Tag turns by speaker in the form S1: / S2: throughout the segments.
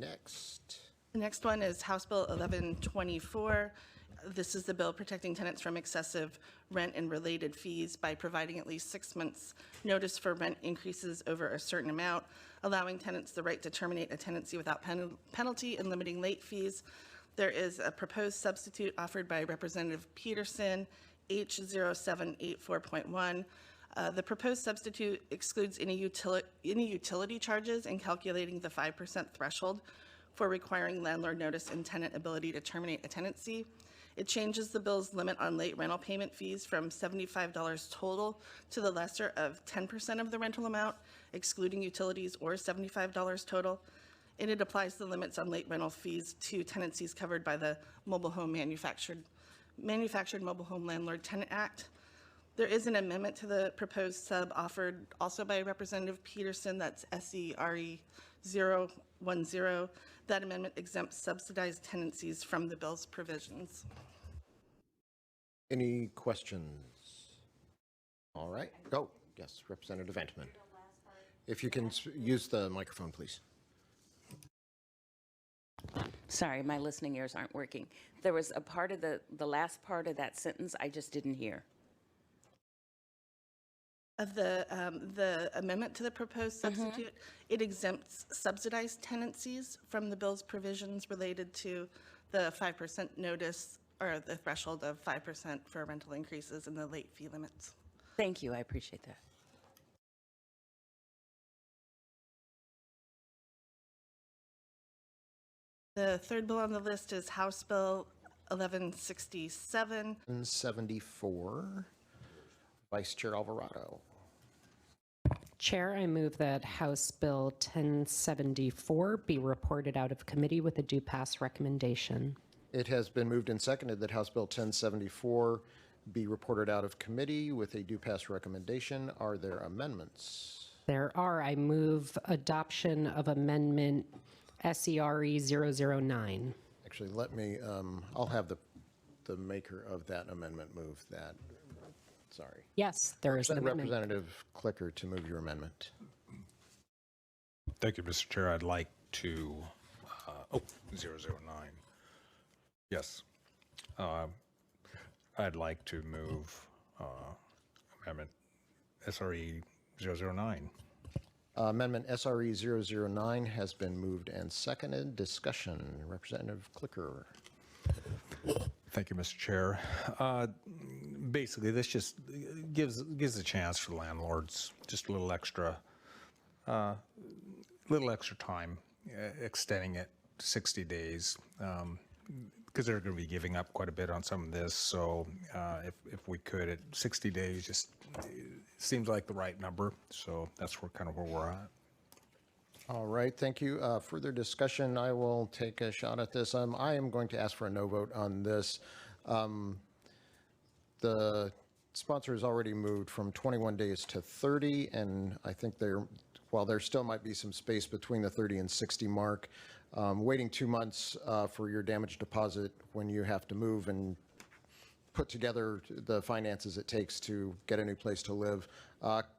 S1: Next.
S2: The next one is House Bill 1124. This is the bill protecting tenants from excessive rent and related fees by providing at least 6 months' notice for rent increases over a certain amount, allowing tenants the right to terminate a tenancy without penalty and limiting late fees. There is a proposed substitute offered by Representative Peterson, H0784.1. The proposed substitute excludes any utility charges in calculating the 5% threshold for requiring landlord notice and tenant ability to terminate a tenancy. It changes the bill's limit on late rental payment fees from $75 total to the lesser of 10% of the rental amount, excluding utilities, or $75 total. And it applies the limits on late rental fees to tenancies covered by the Mobile Home Manufactured Mobile Home Landlord Tenant Act. There is an amendment to the proposed sub offered also by Representative Peterson, that's SERE 010. That amendment exempts subsidized tenancies from the bill's provisions.
S1: Any questions? All right, go. Yes, Representative Antman. If you can use the microphone, please.
S3: Sorry, my listening ears aren't working. There was a part of the last part of that sentence I just didn't hear.
S2: Of the amendment to the proposed substitute, it exempts subsidized tenancies from the bill's provisions related to the 5% notice, or the threshold of 5% for rental increases and the late fee limits.
S3: Thank you, I appreciate that.
S2: The third bill on the list is House Bill 1167.
S1: 74. Vice Chair Alvarado.
S4: Chair, I move that House Bill 1074 be reported out of committee with a due pass recommendation.
S1: It has been moved and seconded that House Bill 1074 be reported out of committee with a due pass recommendation. Are there amendments?
S4: There are. I move adoption of amendment SERE 009.
S1: Actually, let me, I'll have the maker of that amendment move that. Sorry.
S4: Yes, there is an amendment.
S1: Representative Clicker to move your amendment.
S5: Thank you, Mr. Chair. I'd like to, 009. Yes. I'd like to move amendment SRE 009.
S1: Amendment SRE 009 has been moved and seconded. Discussion. Representative Clicker.
S5: Thank you, Mr. Chair. Basically, this just gives a chance for landlords, just a little extra time, extending it 60 days, because they're going to be giving up quite a bit on some of this. So if we could, at 60 days, just seems like the right number. So that's kind of where we're at.
S1: All right, thank you. Further discussion, I will take a shot at this. I am going to ask for a no vote on this. The sponsor has already moved from 21 days to 30, and I think while there still might be some space between the 30 and 60 mark, waiting 2 months for your damage deposit when you have to move and put together the finances it takes to get a new place to live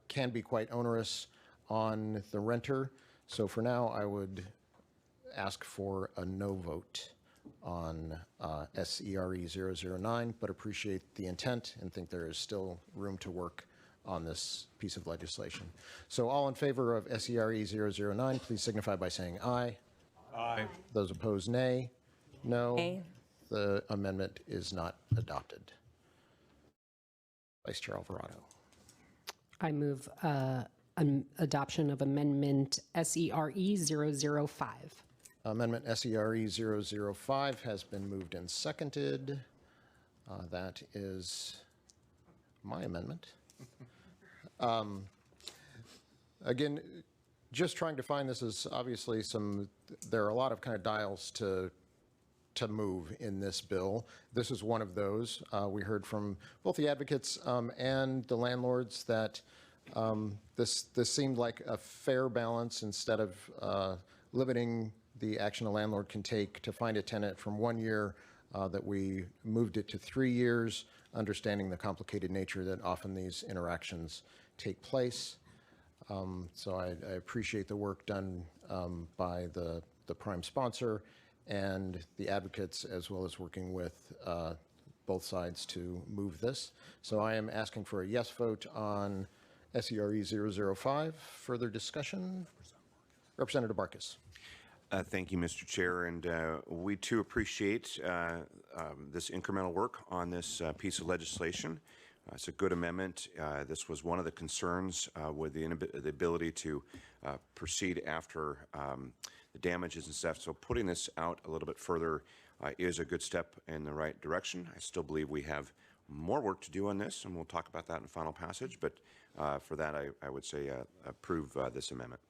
S1: can be quite onerous on the renter. So for now, I would ask for a no vote on SERE 009, but appreciate the intent and think there is still room to work on this piece of legislation. So all in favor of SERE 009, please signify by saying aye.
S5: Aye.
S1: Those opposed, nay. No.
S3: Nay.
S1: The amendment is not adopted. Vice Chair Alvarado.
S4: I move adoption of amendment SERE 005.
S1: Amendment SERE 005 has been moved and seconded. That is my amendment. Again, just trying to find this is obviously there are a lot of kind of dials to move in this bill. This is one of those. We heard from both the advocates and the landlords that this seemed like a fair balance instead of limiting the action a landlord can take to find a tenant from 1 year, that we moved it to 3 years, understanding the complicated nature that often these interactions take place. So I appreciate the work done by the the prime sponsor and the advocates, as well as working with both sides to move this. So I am asking for a yes vote on SERE 005. Further discussion? Representative Barkis.
S6: Thank you, Mr. Chair, and we too appreciate this incremental work on this piece of legislation. It's a good amendment. This was one of the concerns with the ability to proceed after the damages and stuff. So putting this out a little bit further is a good step in the right direction. I still believe we have more work to do on this, and we'll talk about that in final passage. But for that, I would say approve this amendment.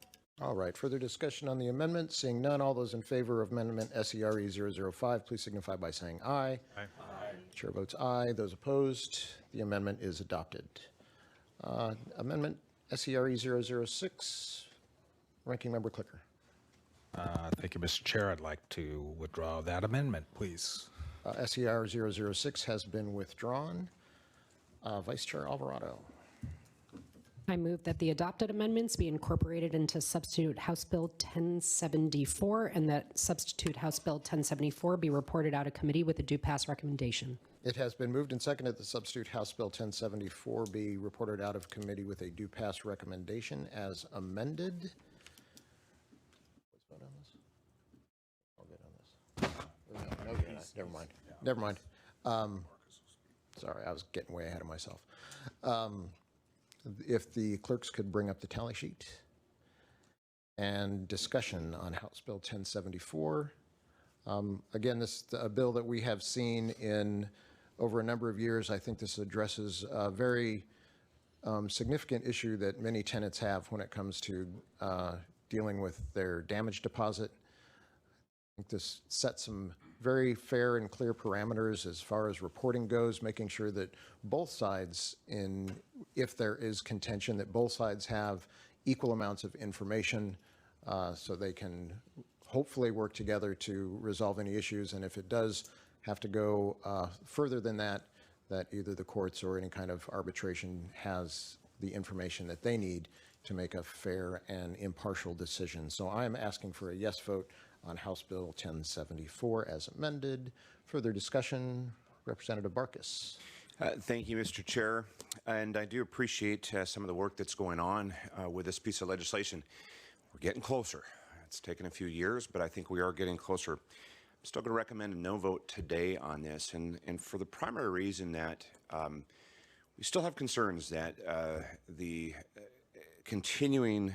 S1: All right, further discussion on the amendment? Seeing none, all those in favor of amendment SERE 005, please signify by saying aye. Aye. Chair votes aye. Those opposed, the amendment is adopted. Amendment SERE 006, Ranking Member Clicker.
S5: Thank you, Mr. Chair. I'd like to withdraw that amendment, please.
S1: SER 006 has been withdrawn. Vice Chair Alvarado.
S4: I move that the adopted amendments be incorporated into Substitute House Bill 1074 and that Substitute House Bill 1074 be reported out of committee with a due pass recommendation.
S1: It has been moved and seconded that Substitute House Bill 1074 be reported out of committee with a due pass recommendation as amended. Let's vote on this. I'll get on this. No, never mind. Never mind. Sorry, I was getting way ahead of myself. If the clerks could bring up the tally sheet and discussion on House Bill 1074. Again, this is a bill that we have seen in over a number of years. I think this addresses a very significant issue that many tenants have when it comes to dealing with their damage deposit. I think this sets some very fair and clear parameters as far as reporting goes, making sure that both sides, if there is contention, that both sides have equal amounts of information so they can hopefully work together to resolve any issues. And if it does have to go further than that, that either the courts or any kind of arbitration has the information that they need to make a fair and impartial decision. So I am asking for a yes vote on House Bill 1074 as amended. Further discussion, Representative Barkis.
S6: Thank you, Mr. Chair. And I do appreciate some of the work that's going on with this piece of legislation. We're getting closer. It's taken a few years, but I think we are getting closer. I'm still going to recommend a no vote today on this, and for the primary reason that we still have concerns that the continuing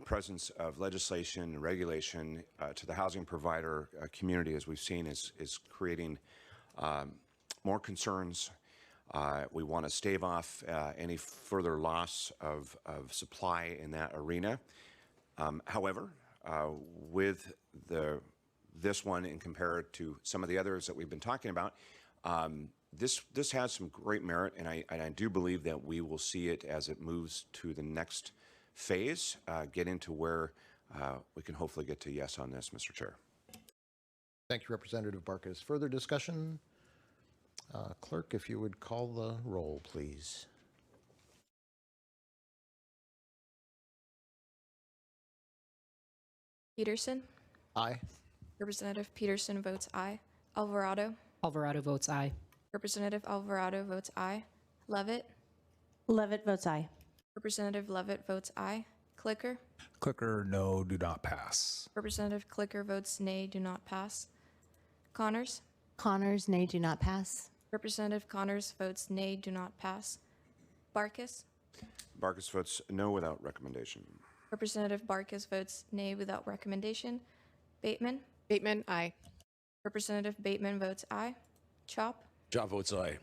S6: presence of legislation and regulation to the housing provider community, as we've seen, is creating more concerns. We want to stave off any further loss of supply in that arena. However, with this one and compare it to some of the others that we've been talking about, this has some great merit, and I do believe that we will see it as it moves to the next phase, get into where we can hopefully get to yes on this, Mr. Chair.
S1: Thank you, Representative Barkis. Further discussion? Clerk, if you would call the roll, please.
S7: Peterson.
S1: Aye.
S7: Representative Peterson votes aye. Alvarado.
S4: Alvarado votes aye.
S7: Representative Alvarado votes aye. Levitt.
S8: Levitt votes aye.
S7: Representative Levitt votes aye. Clicker.
S5: Clicker, no, do not pass.
S7: Representative Clicker votes nay, do not pass. Connors.
S8: Connors, nay, do not pass.
S7: Representative Connors votes nay, do not pass. Barkis.
S6: Barkis votes no without recommendation.
S7: Representative Barkis votes nay without recommendation. Bateman.
S9: Bateman, aye.
S7: Representative Bateman votes aye. Chop.
S10: Chop votes aye.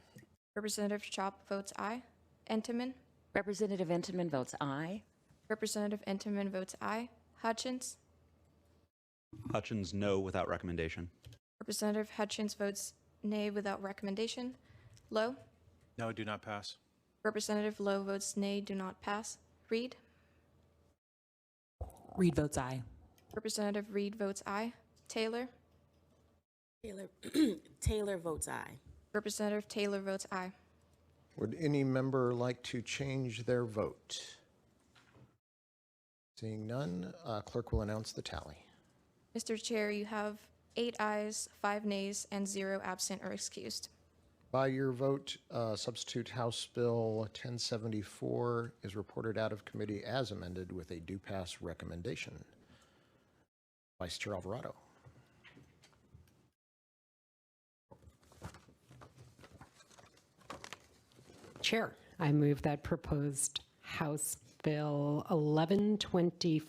S7: Representative Chop votes aye. Entenmann.
S3: Representative Entenmann votes aye.
S7: Representative Entenmann votes aye. Hutchins.
S10: Hutchins, no without recommendation.
S7: Representative Hutchins votes nay without recommendation. Lowe.
S11: No, do not pass.
S7: Representative Lowe votes nay, do not pass. Reed.
S8: Reed votes aye.
S7: Representative Reed votes aye. Taylor.
S8: Taylor votes aye.
S7: Representative Taylor votes aye.
S1: Would any member like to change their vote? Seeing none, clerk will announce the tally.
S7: Mr. Chair, you have 8 ayes, 5 nays, and 0 absent or excused.
S1: By your vote, substitute House Bill 1074 is reported out of committee as amended with a do pass recommendation. Vice Chair Alvarado.
S4: Chair, I move that proposed House Bill 1124